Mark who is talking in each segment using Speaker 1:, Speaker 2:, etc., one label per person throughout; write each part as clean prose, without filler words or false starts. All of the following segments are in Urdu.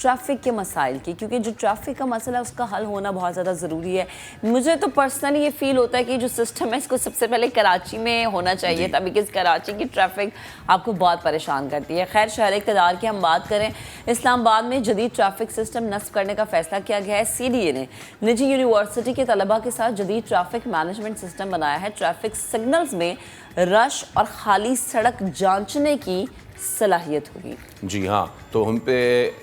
Speaker 1: ٹریفک کے مسائل کی, کیونکہ جو ٹریفک کا مسئلہ ہے اس کا حل ہونا بہت زیادہ ضروری ہے. مجھے تو پرسنلی یہ فیل ہوتا ہے کہ جو سسٹم ہے اس کو سب سے پہلے کراچی میں ہونا چاہیے تھا, بیکاز کراچی کی ٹریفک آپ کو بہت پریشان کرتی ہے. خیر, شہر اقتدار کی ہم بات کریں, اسلام آباد میں جدید ٹریفک سسٹم نصب کرنے کا فیصلہ کیا گیا ہے. CDA نے نجی یونیورسٹی کے طلباء کے ساتھ جدید ٹریفک مینجمنٹ سسٹم بنایا ہے. ٹریفک سگنلز میں رش اور خالی سڑک جانچنے کی صلاحیت ہوگی.
Speaker 2: جی ہاں, تو ہم پہ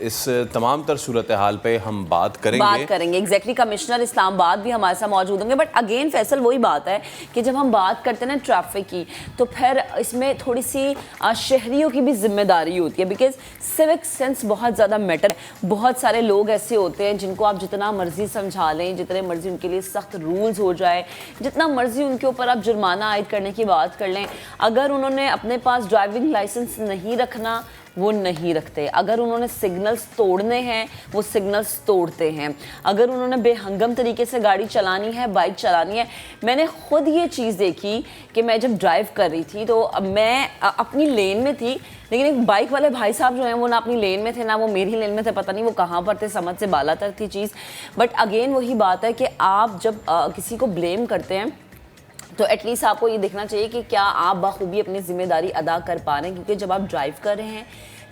Speaker 2: اس تمام تر صورتحال پہ ہم بات کریں گے.
Speaker 1: ایگزیکٹلی کمشنر اسلام آباد بھی ہمارے ساتھ موجود ہوں گے. بٹ اگین فیصل وہی بات ہے کہ جب ہم بات کرتے ہیں نا ٹریفک کی, تو پھر اس میں تھوڑی سی شہریوں کی بھی ذمہ داری ہوتی ہے, بیکاز سیوک سینس بہت زیادہ میٹر ہے. بہت سارے لوگ ایسے ہوتے ہیں جن کو آپ جتنا مرضی سمجھا لیں, جتنے مرضی ان کے لیے سخت رولز ہو جائے, جتنا مرضی ان کے اوپر آپ جرمانہ عائد کرنے کی بات کر لیں, اگر انہوں نے اپنے پاس ڈرائیونگ لائسنس نہیں رکھنا وہ نہیں رکھتے. اگر انہوں نے سگنلز توڑنے ہیں وہ سگنلز توڑتے ہیں. اگر انہوں نے بے ہنگم طریقے سے گاڑی چلانی ہے, بائک چلانی ہے. میں نے خود یہ چیز دیکھی کہ میں جب ڈرائیو کر رہی تھی تو میں اپنی لین میں تھی, لیکن ایک بائک والے بھائی صاحب جو ہیں وہ نہ اپنی لین میں تھے نہ وہ میری لین میں تھے, پتہ نہیں وہ کہاں پر تھے, سمجھ سے بالا تر تھی چیز. بٹ اگین وہی بات ہے کہ آپ جب کسی کو بلیم کرتے ہیں تو ایٹ لیسٹ آپ کو یہ دیکھنا چاہیے کہ کیا آپ بخوبی اپنی ذمہ داری ادا کر پا رہے ہیں. کیونکہ جب آپ ڈرائیو کر رہے ہیں,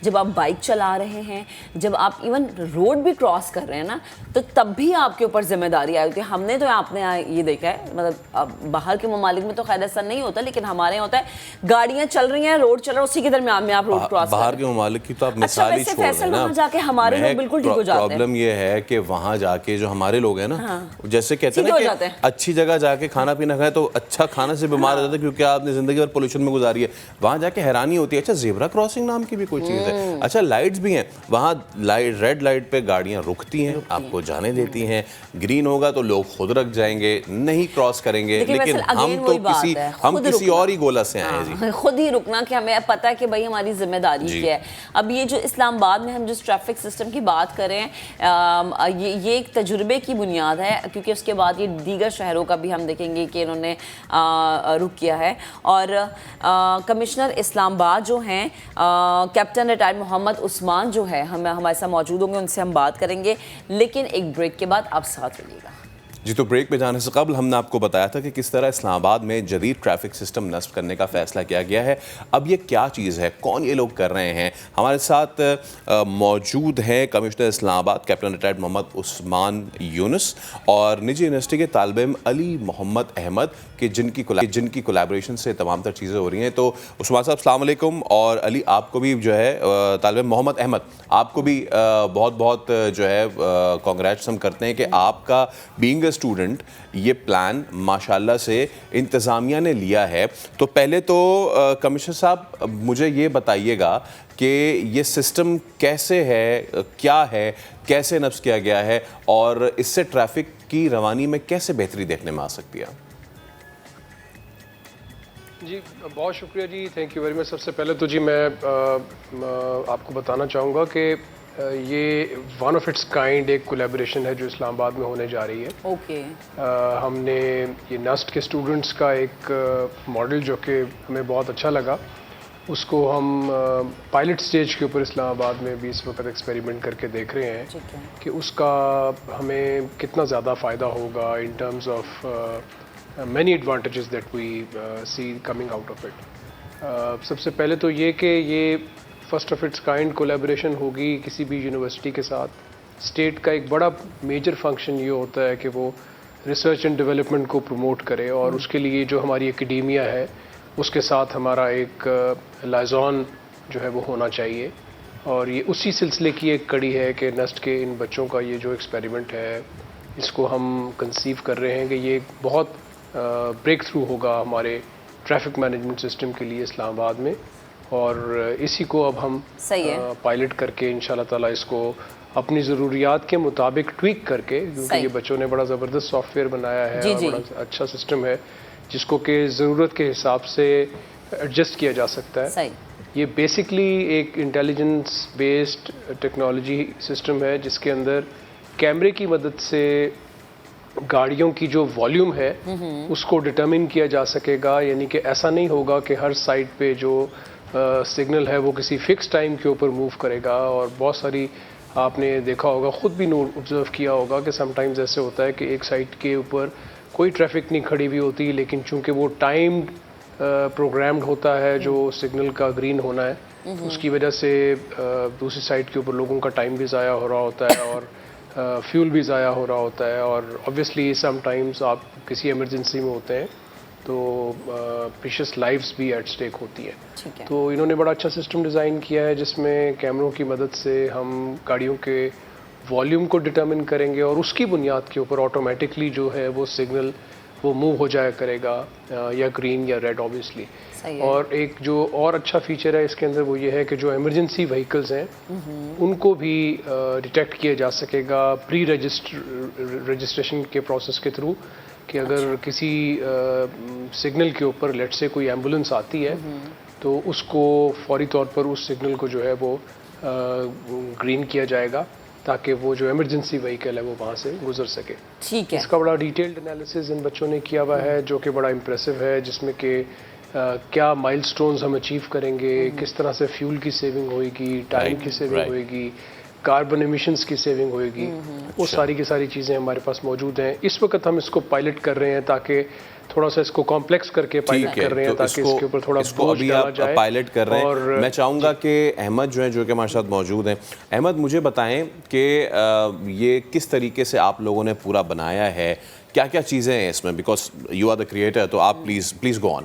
Speaker 1: جب آپ بائک چلا رہے ہیں, جب آپ ایون روڈ بھی کراس کر رہے ہیں نا, تو تب بھی آپ کے اوپر ذمہ داری آئی ہوتی ہے. ہم نے تو آپ نے یہ دیکھا ہے, مطلب باہر کے ممالک میں تو خیر ایسا نہیں ہوتا, لیکن ہمارے یہاں ہوتا ہے گاڑیاں چل رہی ہیں, روڈ چل رہا ہے, اسی کے درمیان میں آپ روڈ کراس کر رہے ہیں.
Speaker 2: باہر کے ممالک کی تو آپ مثال ہی چھوڑ دیں نا,
Speaker 1: وہاں جا کے ہمارے لوگ بالکل ٹھیک ہو جاتے ہیں.
Speaker 2: پرابلم یہ ہے کہ وہاں جا کے جو ہمارے لوگ ہیں نا, جیسے کہتے ہیں نا کہ اچھی جگہ جا کے کھانا پینا کھائے تو اچھا کھانا سے بیمار ہو جاتا ہے, کیونکہ آپ نے زندگی اور پولوشن میں گزاری ہے. وہاں جا کے حیرانی ہوتی ہے, اچھا زیبرا کراسنگ نام کی بھی کوئی چیز ہے, اچھا لائٹس بھی ہیں وہاں, ریڈ لائٹ پہ گاڑیاں رکتی ہیں, آپ کو جانے دیتی ہیں, گرین ہوگا تو لوگ خود رک جائیں گے, نہیں کراس کریں گے. لیکن ہم کسی اور ہی گولا سے آئے ہیں,
Speaker 1: خود ہی رکنا, کہ ہمیں پتہ ہے کہ بھائی ہماری ذمہ داری کیا ہے. اب یہ جو اسلام آباد میں ہم جس ٹریفک سسٹم کی بات کریں, یہ ایک تجربے کی بنیاد ہے, کیونکہ اس کے بعد یہ دیگر شہروں کا بھی ہم دیکھیں گے کہ انہوں نے رک کیا ہے. اور کمشنر اسلام آباد جو ہیں کیپٹن ریٹائرڈ محمد عثمان جو ہے ہمارے ساتھ موجود ہوں گے, ان سے ہم بات کریں گے, لیکن ایک بریک کے بعد آپ ساتھ رہیے گا.
Speaker 2: جی, تو بریک پہ جانے سے قبل ہم نے آپ کو بتایا تھا کہ کس طرح اسلام آباد میں جدید ٹریفک سسٹم نصب کرنے کا فیصلہ کیا گیا ہے. اب یہ کیا چیز ہے, کون یہ لوگ کر رہے ہیں؟ ہمارے ساتھ موجود ہیں کمشنر اسلام آباد کیپٹن ریٹائرڈ محمد عثمان یونس اور نجی یونیورسٹی کے طالب علم علی محمد احمد, کہ جن کی کولیبریشن سے تمام تر چیزیں ہو رہی ہیں. تو عثمان صاحب السلام علیکم, اور علی آپ کو بھی جو ہے طالب علم محمد احمد آپ کو بھی بہت بہت جو ہے کانگریٹس ہم کرتے ہیں کہ آپ کا بینگ اسٹوڈنٹ یہ پلان ماشاءاللہ سے انتظامیہ نے لیا ہے. تو پہلے تو کمشنر صاحب مجھے یہ بتائیے گا کہ یہ سسٹم کیسے ہے, کیا ہے, کیسے نصب کیا گیا ہے, اور اس سے ٹریفک کی روانی میں کیسے بہتری دیکھنے میں آ سکتی ہے؟
Speaker 3: جی بہت شکریہ جی, تھینک یو ویری مچ. سب سے پہلے تو جی میں آپ کو بتانا چاہوں گا کہ یہ ون آف اٹس کائنڈ ایک کولیبریشن ہے جو اسلام آباد میں ہونے جا رہی ہے.
Speaker 1: اوکے,
Speaker 3: ہم نے یہ نسٹ کے اسٹوڈنٹس کا ایک ماڈل جو کہ ہمیں بہت اچھا لگا, اس کو ہم پائلٹ سٹیج کے اوپر اسلام آباد میں بھی اس وقت ایکسپیریمنٹ کر کے دیکھ رہے ہیں کہ اس کا ہمیں کتنا زیادہ فائدہ ہوگا in terms of many advantages that we see coming out of it. سب سے پہلے تو یہ کہ یہ first of its kind collaboration ہوگی کسی بھی یونیورسٹی کے ساتھ. اسٹیٹ کا ایک بڑا میجر فنکشن یہ ہوتا ہے کہ وہ ریسرچ اینڈ ڈیولپمنٹ کو پروموٹ کرے, اور اس کے لیے جو ہماری اکیڈیمیا ہے اس کے ساتھ ہمارا ایک لائزون جو ہے وہ ہونا چاہیے. اور یہ اسی سلسلے کی ایک کڑی ہے کہ نسٹ کے ان بچوں کا یہ جو ایکسپیریمنٹ ہے اس کو ہم کنسیو کر رہے ہیں کہ یہ ایک بہت بریک تھرو ہوگا ہمارے ٹریفک مینجمنٹ سسٹم کے لیے اسلام آباد میں. اور اسی کو اب ہم پائلٹ کر کے انشاءاللہ تعالیٰ اس کو اپنی ضروریات کے مطابق ٹویک کر کے, کیونکہ یہ بچوں نے بڑا زبردست سافٹ ویئر بنایا ہے اور بڑا اچھا سسٹم ہے جس کو کہ ضرورت کے حساب سے ایڈجسٹ کیا جا سکتا ہے. یہ بیسکلی ایک انٹیلیجنس بیسڈ ٹیکنالوجی سسٹم ہے جس کے اندر کیمرے کی مدد سے گاڑیوں کی جو والیوم ہے اس کو ڈٹرمن کیا جا سکے گا. یعنی کہ ایسا نہیں ہوگا کہ ہر سائٹ پہ جو سگنل ہے وہ کسی فکس ٹائم کے اوپر موو کرے گا, اور بہت ساری آپ نے دیکھا ہوگا, خود بھی آبزرو کیا ہوگا کہ سم ٹائمز ایسے ہوتا ہے کہ ایک سائٹ کے اوپر کوئی ٹریفک نہیں کھڑی ہوئی ہوتی, لیکن چونکہ وہ ٹائمڈ پروگرامڈ ہوتا ہے جو سگنل کا گرین ہونا ہے, اس کی وجہ سے دوسری سائٹ کے اوپر لوگوں کا ٹائم بھی ضائع ہو رہا ہوتا ہے اور فیول بھی ضائع ہو رہا ہوتا ہے, اور آبویسلی سم ٹائمز آپ کسی ایمرجنسی میں ہوتے ہیں تو پریشیس لائفز بھی ایٹ اسٹیک ہوتی ہیں. تو انہوں نے بڑا اچھا سسٹم ڈیزائن کیا ہے جس میں کیمروں کی مدد سے ہم گاڑیوں کے والیوم کو ڈٹرمن کریں گے اور اس کی بنیاد کے اوپر آٹومیٹکلی جو ہے وہ سگنل وہ موو ہو جایا کرے گا, یا گرین یا ریڈ آبویسلی. اور ایک جو اور اچھا فیچر ہے اس کے اندر وہ یہ ہے کہ جو ایمرجنسی وہیکلز ہیں ان کو بھی ڈیٹیکٹ کیا جا سکے گا پری رجسٹریشن کے پروسیس کے تھرو, کہ اگر کسی سگنل کے اوپر لیٹ سے کوئی ایمبولنس آتی ہے تو اس کو فوری طور پر اس سگنل کو جو ہے وہ گرین کیا جائے گا تاکہ وہ جو ایمرجنسی وہیکل ہے وہ وہاں سے گزر سکے.
Speaker 1: ٹھیک ہے,
Speaker 3: اس کا بڑا ڈیٹیلڈ انالیسز ان بچوں نے کیا ہوا ہے جو کہ بڑا امپریسو ہے, جس میں کہ کیا مائل سٹونز ہم اچیو کریں گے, کس طرح سے فیول کی سیونگ ہوئے گی, ٹائم کی سیونگ ہوئے گی, کاربن ایمیشنز کی سیونگ ہوئے گی, وہ ساری کی ساری چیزیں ہمارے پاس موجود ہیں. اس وقت ہم اس کو پائلٹ کر رہے ہیں تاکہ تھوڑا سا اس کو کمپلیکس کر کے پائلٹ کر رہے ہیں تاکہ اس کے اوپر تھوڑا بوجھ ڈالا جائے.
Speaker 2: پائلٹ کر رہے ہیں. میں چاہوں گا کہ احمد جو ہیں جو کہ ہمارے ساتھ موجود ہیں, احمد مجھے بتائیں کہ یہ کس طریقے سے آپ لوگوں نے پورا بنایا ہے, کیا کیا چیزیں ہیں اس میں, because you are the creator, تو آپ پلیز گو آن.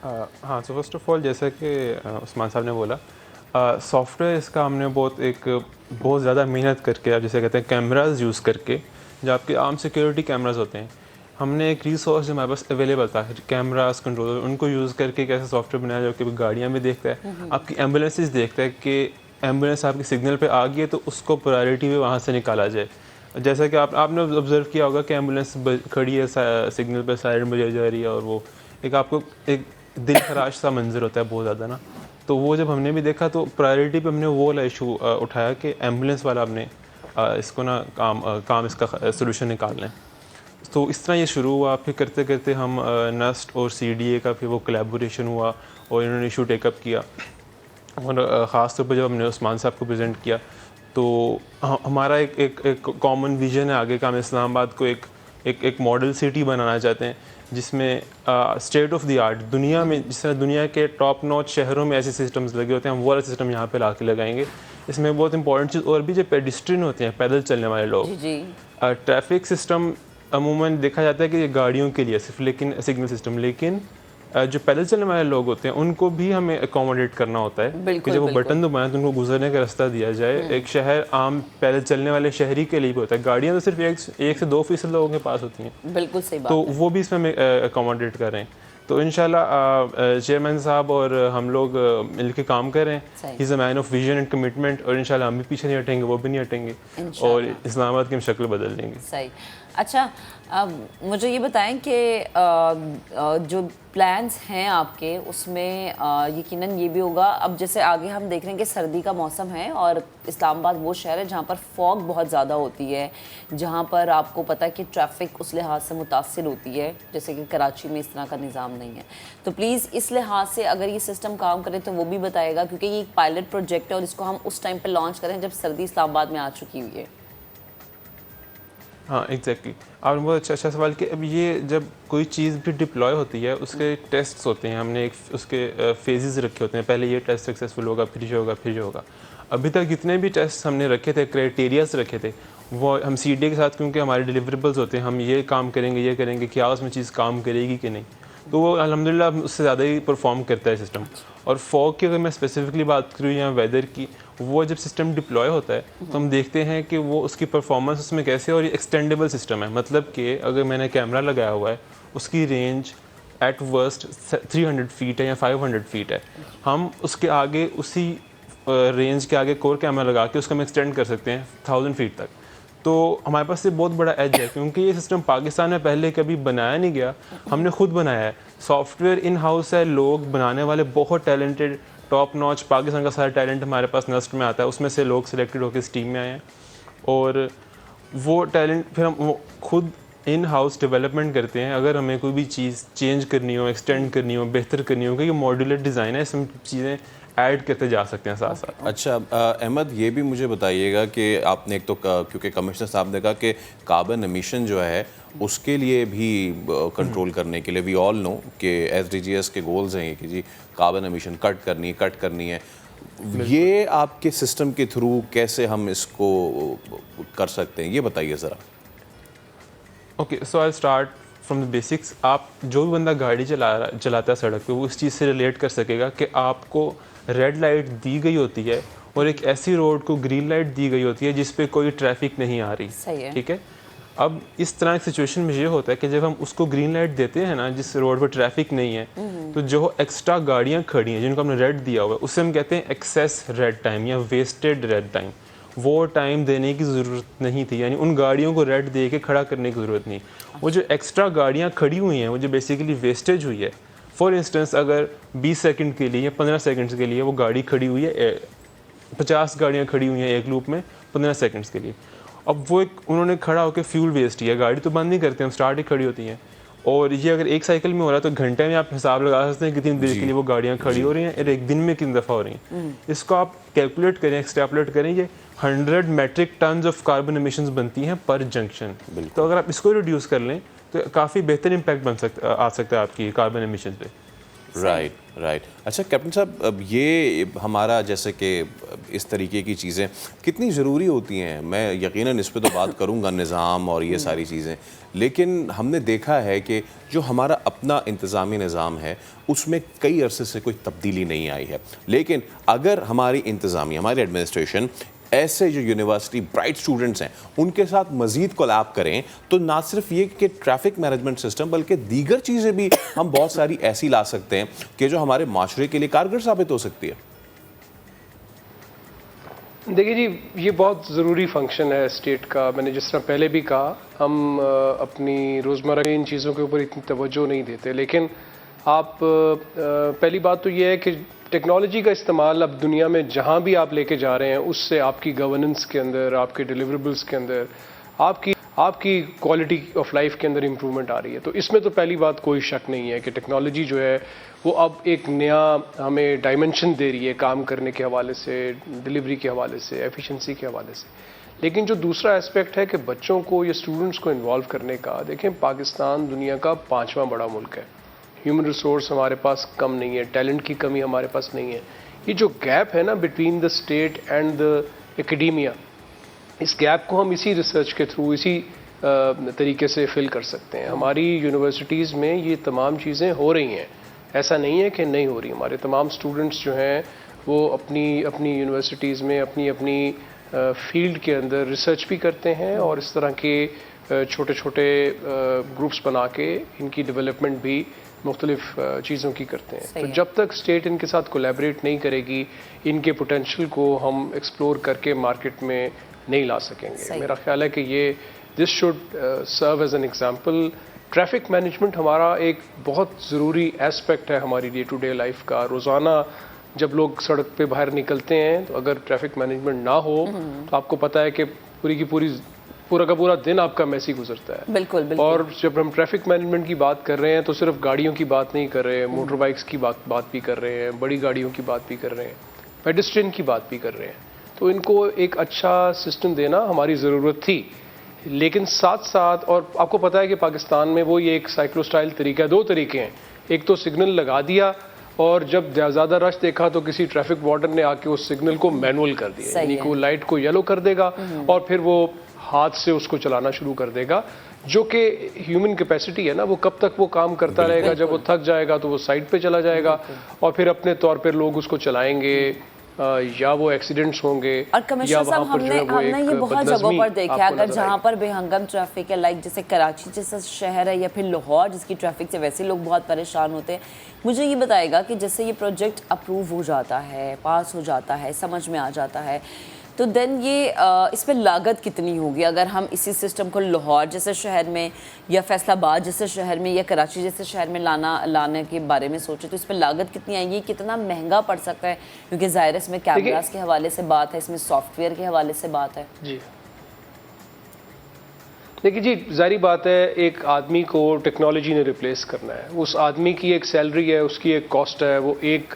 Speaker 4: ہاں, سو فرسٹ آف آل جیسا کہ عثمان صاحب نے بولا, سافٹ ویئر اس کا ہم نے بہت زیادہ محنت کر کے, جیسے کہتے ہیں کیمراز یوز کر کے, جو آپ کے عام سیکیورٹی کیمراز ہوتے ہیں, ہم نے ایک ریسورس جو ہمارے پاس اویلیبل تھا, کیمراز کنٹرولر, ان کو یوز کر کے ایک ایسا سافٹ ویئر بنایا جو کہ گاڑیاں بھی دیکھتا ہے, آپ کی ایمبولینسز دیکھتا ہے کہ ایمبولینس آپ کے سگنل پہ آ گئی ہے تو اس کو پرائرٹی پہ وہاں سے نکالا جائے. جیسا کہ آپ نے آبزرو کیا ہوگا کہ ایمبولینس کھڑی ہے سگنل پہ, سائرن بجائی جا رہی ہے, اور وہ ایک آپ کو ایک دل خراش سا منظر ہوتا ہے بہت زیادہ نا. تو وہ جب ہم نے بھی دیکھا تو پرائرٹی پہ ہم نے وہ والا ایشو اٹھایا کہ ایمبولینس والا ہم نے اس کو نا کام اس کا سولوشن نکالنا ہے. تو اس طرح یہ شروع ہوا. پھر کرتے کرتے ہم نسٹ اور سی ڈی اے کا پھر وہ کلیبوریشن ہوا اور انہوں نے ایشو ٹیک اپ کیا, اور خاص طور پہ جب ہم نے عثمان صاحب کو پریزنٹ کیا تو ہمارا ایک کامن ویژن ہے آگے کا, ہم اسلام آباد کو ایک ماڈل سٹی بنانا چاہتے ہیں جس میں اسٹیٹ آف دی آرٹ دنیا میں, جس طرح دنیا کے ٹاپ نوچ شہروں میں ایسے سسٹمز لگے ہوتے ہیں, ہم وہ والا سسٹم یہاں پہ لا کے لگائیں گے. اس میں بہت امپورٹنٹ چیز اور بھی, جو پیڈسٹرین ہوتے ہیں, پیدل چلنے والے لوگ, ٹریفک سسٹم عموماً دیکھا جاتا ہے کہ یہ گاڑیوں کے لیے صرف, لیکن سگنل سسٹم, لیکن جو پیدل چلنے والے لوگ ہوتے ہیں ان کو بھی ہمیں اکوموڈیٹ کرنا ہوتا ہے کہ جب وہ بٹن دبائیں تو ان کو گزرنے کا راستہ دیا جائے. ایک شہر عام پیدل چلنے والے شہری کے لیے بھی ہوتا ہے, گاڑیاں تو صرف 1 سے 2% لوگوں کے پاس ہوتی ہیں,
Speaker 1: بالکل صحیح بات,
Speaker 4: تو وہ بھی اس میں اکوموڈیٹ کر رہے ہیں. تو انشاءاللہ چیئرمین صاحب اور ہم لوگ مل کے کام کر رہے ہیں. ہی از اے مین آف ویژن اینڈ کمٹمنٹ, اور انشاءاللہ ہم بھی پیچھے نہیں ہٹیں گے, وہ بھی نہیں ہٹیں گے, اور اسلام آباد کی ہم شکل بدل دیں گے.
Speaker 1: صحیح. اچھا, مجھے یہ بتائیں کہ جو پلانس ہیں آپ کے, اس میں یقیناً یہ بھی ہوگا, اب جیسے آگے ہم دیکھ رہے ہیں کہ سردی کا موسم ہے اور اسلام آباد وہ شہر ہے جہاں پر فوگ بہت زیادہ ہوتی ہے, جہاں پر آپ کو پتہ ہے کہ ٹریفک اس لحاظ سے متاثر ہوتی ہے, جیسے کہ کراچی میں اس طرح کا نظام نہیں ہے. تو پلیز اس لحاظ سے اگر یہ سسٹم کام کرے تو وہ بھی بتائے گا, کیونکہ یہ ایک پائلٹ پروجیکٹ ہے اور اس کو ہم اس ٹائم پہ لانچ کریں جب سردی اسلام آباد میں آ چکی ہوئی ہے.
Speaker 4: ہاں ایگزیکٹلی, آپ نے بہت اچھا سوال کہ اب یہ جب کوئی چیز بھی ڈپلوائے ہوتی ہے اس کے ٹیسٹس ہوتے ہیں, ہم نے اس کے فیزز رکھے ہوتے ہیں, پہلے یہ ٹیسٹ سکسیزفل ہوگا, پھر یہ ہوگا, پھر یہ ہوگا. ابھی تک جتنے بھی ٹیسٹ ہم نے رکھے تھے, کرائٹیریاز رکھے تھے, وہ ہم سی ڈی اے کے ساتھ, کیونکہ ہمارے ڈیلیوریبلز ہوتے ہیں, ہم یہ کام کریں گے, یہ کریں گے, کیا اس میں چیز کام کرے گی کہ نہیں, تو وہ الحمدللہ اس سے زیادہ ہی پرفارم کرتا ہے سسٹم. اور فوگ کی اگر میں اسپیسیفکلی بات کروں یا ویدر کی, وہ جب سسٹم ڈپلوائے ہوتا ہے تو ہم دیکھتے ہیں کہ وہ اس کی پرفارمنس اس میں کیسے, اور یہ ایکسٹینڈیبل سسٹم ہے. مطلب کہ اگر میں نے کیمرہ لگایا ہوا ہے, اس کی رینج ایٹ ورسٹ 300 فیٹ ہے یا 500 فیٹ ہے, ہم اس کے آگے اسی رینج کے آگے ایک اور کیمرہ لگا کے اس کو ہم ایکسٹینڈ کر سکتے ہیں 1000 فیٹ تک. تو ہمارے پاس یہ بہت بڑا ایج ہے, کیونکہ یہ سسٹم پاکستان میں پہلے کبھی بنایا نہیں گیا, ہم نے خود بنایا ہے. سافٹ ویئر ان ہاؤس ہے, لوگ بنانے والے بہت ٹیلنٹڈ, ٹاپ نوچ, پاکستان کا سارا ٹیلنٹ ہمارے پاس نسٹ میں آتا ہے, اس میں سے لوگ سلیکٹڈ ہو کے اس ٹیم میں آئے ہیں, اور وہ ٹیلنٹ پھر ہم خود ان ہاؤس ڈیولپمنٹ کرتے ہیں. اگر ہمیں کوئی بھی چیز چینج کرنی ہو, ایکسٹینڈ کرنی ہو, بہتر کرنی ہو, کہ یہ ماڈیولر ڈیزائن ہے, اس میں چیزیں ایڈ کرتے جا سکتے ہیں ساتھ ساتھ.
Speaker 2: اچھا احمد یہ بھی مجھے بتائیے گا کہ آپ نے ایک تو کیونکہ کمشنر صاحب نے کہا کہ کاربن ایمیشن جو ہے اس کے لیے بھی کنٹرول کرنے کے لیے وی آل نو کہ SDGs کے گولز ہیں کہ جی کاربن ایمیشن کٹ کرنی ہے. یہ آپ کے سسٹم کے تھرو کیسے ہم اس کو کر سکتے ہیں یہ بتائیے ذرا.
Speaker 4: Okay so I start from the basics. آپ جو بھی بندہ گاڑی چلاتا ہے سڑک پہ وہ اس چیز سے ریلیٹ کر سکے گا کہ آپ کو ریڈ لائٹ دی گئی ہوتی ہے اور ایک ایسی روڈ کو گرین لائٹ دی گئی ہوتی ہے جس پہ کوئی ٹریفک نہیں آ رہی.
Speaker 1: صحیح ہے.
Speaker 4: ٹھیک ہے. اب اس طرح کی سچویشن میں یہ ہوتا ہے کہ جب ہم اس کو گرین لائٹ دیتے ہیں نا جس روڈ پہ ٹریفک نہیں ہے تو جو ایکسٹرا گاڑیاں کھڑی ہیں جن کو ہم نے ریڈ دیا ہوا ہے اسے ہم کہتے ہیں ایکسیس ریڈ ٹائم یا ویسٹڈ ریڈ ٹائم. وہ ٹائم دینے کی ضرورت نہیں تھی, یعنی ان گاڑیوں کو ریڈ دے کے کھڑا کرنے کی ضرورت نہیں. وہ جو ایکسٹرا گاڑیاں کھڑی ہوئی ہیں وہ جو بیسیکلی ویسٹیج ہوئی ہے, فار انسٹنس اگر 20 سیکنڈ کے لیے یا 15 سیکنڈس کے لیے وہ گاڑی کھڑی ہوئی ہے, 50 گاڑیاں کھڑی ہوئی ہیں ایک لوپ میں 15 سیکنڈس کے لیے, اب وہ انہوں نے کھڑا ہو کے فیول ویسٹ کیا. گاڑی تو بند نہیں کرتے ہم, اسٹارٹ ہی کھڑی ہوتی ہیں. اور یہ اگر ایک سائیکل میں ہو رہا ہے تو گھنٹے میں آپ حساب لگا سکتے ہیں کتنی دیر کے لیے وہ گاڑیاں کھڑی ہو رہی ہیں اور ایک دن میں کتنی دفعہ ہو رہی ہیں. اس کو آپ کیلکولیٹ کریں, ایکسٹراپولیٹ کریں, یہ 100 metric tons of carbon emissions بنتی ہیں پر جنکشن. تو اگر آپ اس کو ریڈیوس کر لیں تو کافی بہتر امپیکٹ آ سکتا ہے آپ کی کاربن ایمیشن پہ.
Speaker 2: رائٹ. اچھا کیپٹن صاحب, اب یہ ہمارا جیسے کہ اس طریقے کی چیزیں کتنی ضروری ہوتی ہیں, میں یقیناً اس پہ تو بات کروں گا نظام اور یہ ساری چیزیں, لیکن ہم نے دیکھا ہے کہ جو ہمارا اپنا انتظامی نظام ہے اس میں کئی عرصے سے کوئی تبدیلی نہیں آئی ہے. لیکن اگر ہماری انتظامیہ, ہماری ایڈمنسٹریشن ایسے جو یونیورسٹی برائٹ اسٹوڈنٹس ہیں ان کے ساتھ مزید کولیب کریں تو نہ صرف یہ کہ ٹریفک مینجمنٹ سسٹم بلکہ دیگر چیزیں بھی ہم بہت ساری ایسی لا سکتے ہیں کہ جو ہمارے معاشرے کے لیے کارگر ثابت ہو سکتی ہے.
Speaker 3: دیکھیے جی, یہ بہت ضروری فنکشن ہے اسٹیٹ کا. میں نے جس طرح پہلے بھی کہا, ہم اپنی روزمرہ ان چیزوں کے اوپر اتنی توجہ نہیں دیتے, لیکن آپ پہلی بات تو یہ ہے کہ ٹیکنالوجی کا استعمال اب دنیا میں جہاں بھی آپ لے کے جا رہے ہیں اس سے آپ کی گورننس کے اندر, آپ کے ڈیلیوریبلس کے اندر, آپ کی کوالٹی آف لائف کے اندر امپرومنٹ آ رہی ہے. تو اس میں تو پہلی بات کوئی شک نہیں ہے کہ ٹیکنالوجی جو ہے وہ اب ایک نیا ہمیں ڈائمنشن دے رہی ہے کام کرنے کے حوالے سے, ڈلیوری کے حوالے سے, ایفیشنسی کے حوالے سے. لیکن جو دوسرا اسپیکٹ ہے کہ بچوں کو یا اسٹوڈنٹس کو انوالو کرنے کا, دیکھیں پاکستان دنیا کا 5واں بڑا ملک ہے. ہیومن ریسورس ہمارے پاس کم نہیں ہے, ٹیلنٹ کی کمی ہمارے پاس نہیں ہے. یہ جو گیپ ہے نا between the state and the academia, اس گیپ کو ہم اسی ریسرچ کے تھرو اسی طریقے سے فل کر سکتے ہیں. ہماری یونیورسٹیز میں یہ تمام چیزیں ہو رہی ہیں, ایسا نہیں ہے کہ نہیں ہو رہی. ہمارے تمام اسٹوڈنٹس جو ہیں وہ اپنی یونیورسٹیز میں اپنی فیلڈ کے اندر ریسرچ بھی کرتے ہیں اور اس طرح کے چھوٹے چھوٹے گروپس بنا کے ان کی ڈیولپمنٹ بھی مختلف چیزوں کی کرتے ہیں. تو جب تک اسٹیٹ ان کے ساتھ کولیبریٹ نہیں کرے گی, ان کے پوٹینشیل کو ہم ایکسپلور کر کے مارکیٹ میں نہیں لا سکیں گے. میرا خیال ہے کہ یہ this should serve as an example. Traffic management ہمارا ایک بہت ضروری ایسپیکٹ ہے ہماری ڈے ٹو ڈے لائف کا. روزانہ جب لوگ سڑک پہ باہر نکلتے ہیں تو اگر ٹریفک مینجمنٹ نہ ہو تو آپ کو پتہ ہے کہ پورا کا پورا دن آپ کا میسی گزرتا ہے.
Speaker 1: بالکل.
Speaker 3: اور جب ہم ٹریفک مینجمنٹ کی بات کر رہے ہیں تو صرف گاڑیوں کی بات نہیں کر رہے ہیں, موٹر بائکس کی بات بھی کر رہے ہیں, بڑی گاڑیوں کی بات بھی کر رہے ہیں, پیڈسٹرین کی بات بھی کر رہے ہیں. تو ان کو ایک اچھا سسٹم دینا ہماری ضرورت تھی. لیکن ساتھ ساتھ, اور آپ کو پتہ ہے کہ پاکستان میں وہ یہ ایک سائیکلو سٹائل طریقہ, 2 طریقے ہیں. ایک تو سگنل لگا دیا اور جب زیادہ رش دیکھا تو کسی ٹریفک وارڈن نے آ کے اس سگنل کو مینول کر دیا, یعنی کہ وہ لائٹ کو یلو کر دے گا اور پھر وہ ہاتھ سے اس کو چلانا شروع کر دے گا, جو کہ ہیومن کیپیسٹی ہے نا, وہ کب تک وہ کام کرتا رہے گا. جب وہ تھک جائے گا تو وہ سائڈ پہ چلا جائے گا اور پھر اپنے طور پر لوگ اس کو چلائیں گے یا وہ ایکسیڈنٹس ہوں گے.
Speaker 1: اور کمشنر صاحب ہم نے یہ بہت جگہوں پر دیکھا ہے, اگر جہاں پر بے ہنگم ٹریفک ہے, لائک جیسے کراچی جیسا شہر ہے یا پھر لاہور جس کی ٹریفک سے ویسے لوگ بہت پریشان ہوتے ہیں. مجھے یہ بتائے گا کہ جیسے یہ پروجیکٹ اپروو ہو جاتا ہے, پاس ہو جاتا ہے, سمجھ میں آ جاتا ہے, تو دین یہ اس پہ لاگت کتنی ہوگی اگر ہم اسی سسٹم کو لاہور جیسے شہر میں یا فیصل آباد جیسے شہر میں یا کراچی جیسے شہر میں لانے کے بارے میں سوچیں تو اس پہ لاگت کتنی آئے گی, کتنا مہنگا پڑ سکتا ہے, کیونکہ ظاہر اس میں کیمراز کے حوالے سے بات ہے, اس میں سافٹ ویئر کے حوالے سے بات ہے.
Speaker 3: جی دیکھیے جی, ظاہری بات ہے ایک آدمی کو ٹیکنالوجی نے ریپلیس کرنا ہے. اس آدمی کی ایک سیلری ہے, اس کی ایک کاسٹ ہے, وہ ایک